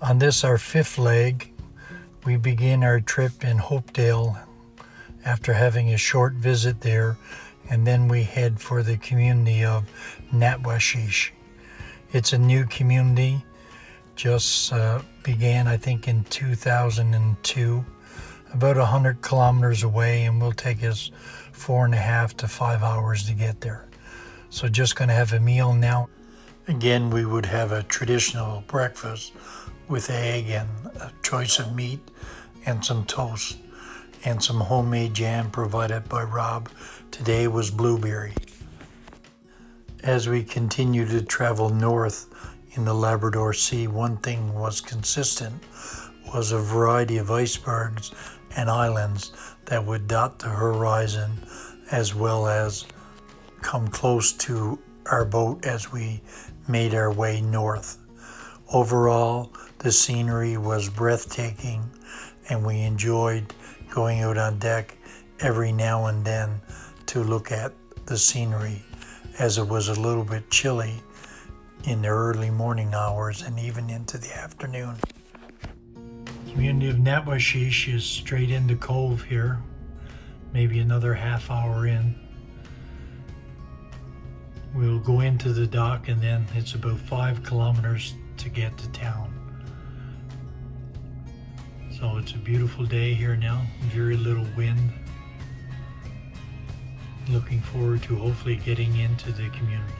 On this, our fifth leg, we begin our trip in Hopedale after having a short visit there, and then we head for the community of Natuashish. It's a new community, just began I think in 2002, about 100 kilometers away, and will take us 4.5 to 5 hours to get there. So just going to have a meal now. Again, we would have a traditional breakfast with egg and a choice of meat and some toast and some homemade jam provided by Rob. Today was blueberry. As we continue to travel north in the Labrador Sea, one thing was consistent, was a variety of icebergs and islands that would dot the horizon as well as come close to our boat as we made our way north. Overall, the scenery was breathtaking, and we enjoyed going out on deck every now and then to look at the scenery, as it was a little bit chilly in the early morning hours and even into the afternoon. The community of Natuashish is straight in the cove here, maybe another half hour in. We'll go into the dock, and then it's about 5 kilometers to get to town. So it's a beautiful day here now, very little wind. Looking forward to hopefully getting into the community.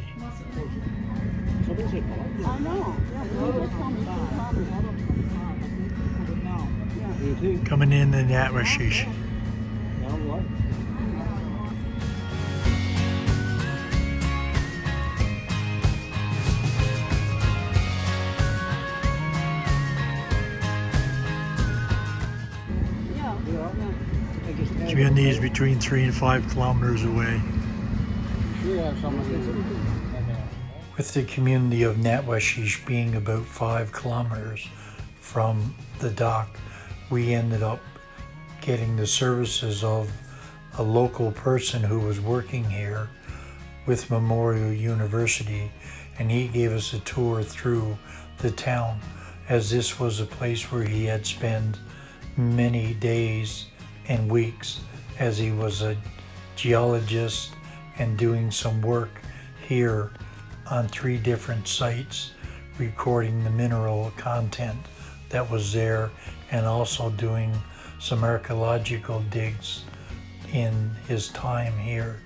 Coming in the Natuashish. Community is between 3 and 5 kilometers away. With the community of Natuashish being about 5 kilometers from the dock, we ended up getting the services of a local person who was working here with Memorial University, and he gave us a tour through the town, as this was a place where he had spent many days and weeks as he was a geologist and doing some work here on 3 different sites, recording the mineral content that was there and also doing some archaeological digs in his time here.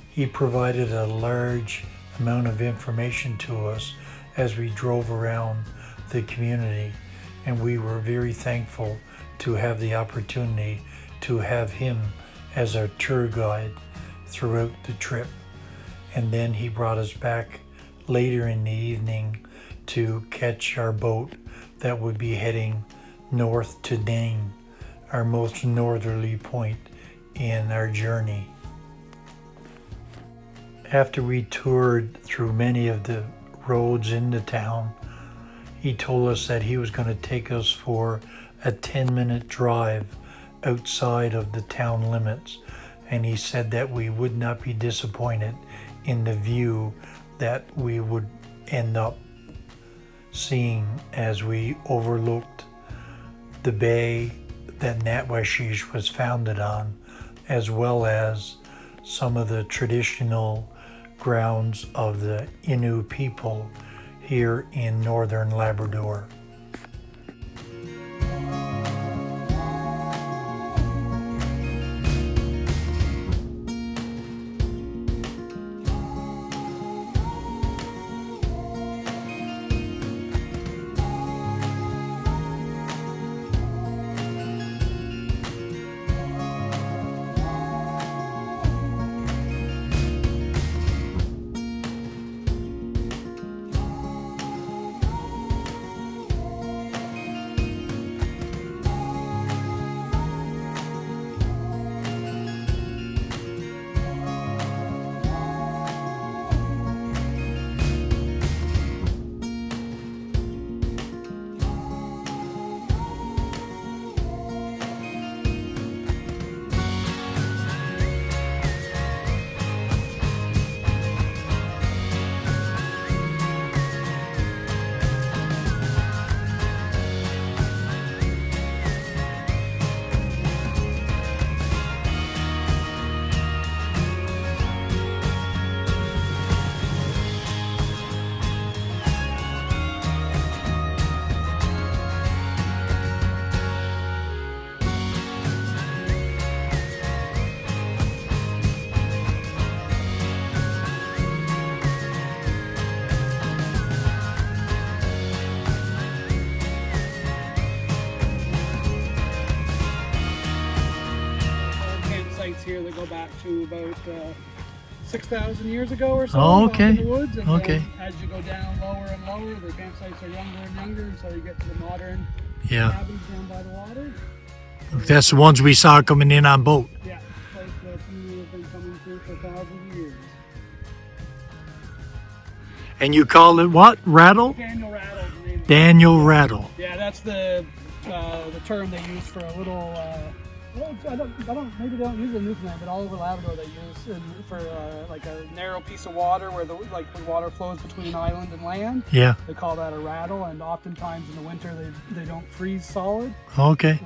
He provided a large amount of information to us as we drove around the community, and we were very thankful to have the opportunity to have him as our tour guide throughout the trip. And then he brought us back later in the evening to catch our boat that would be heading north to Diane, our most northerly point in our journey. After we toured through many of the roads in the town, he told us that he was going to take us for a 10-minute drive outside of the town limits, and he said that we would not be disappointed in the view that we would end up seeing as we overlooked the bay that Natuashish was founded on, as well as some of the traditional grounds of the Innu people here in northern Labrador. back to about 6,000 years ago or so. Oh, Off okay. in the woods, and Okay. then as you go down lower and lower, the campsites are younger and younger until you get to the modern Yeah. cabins down by the water. That's the ones we saw coming in on boat. Yeah, place that you have been coming through for thousands of years. And you call it what? Rattle? Daniel Rattle is the name of it. Daniel Rattle. Yeah, that's the term they use for a little. Well, I don't. Maybe they don't use it in Newfoundland, but all over Labrador they use for like a narrow piece of water where the water flows between island and land. Yeah. They call that a rattle, and oftentimes in the winter they don't freeze solid. Okay.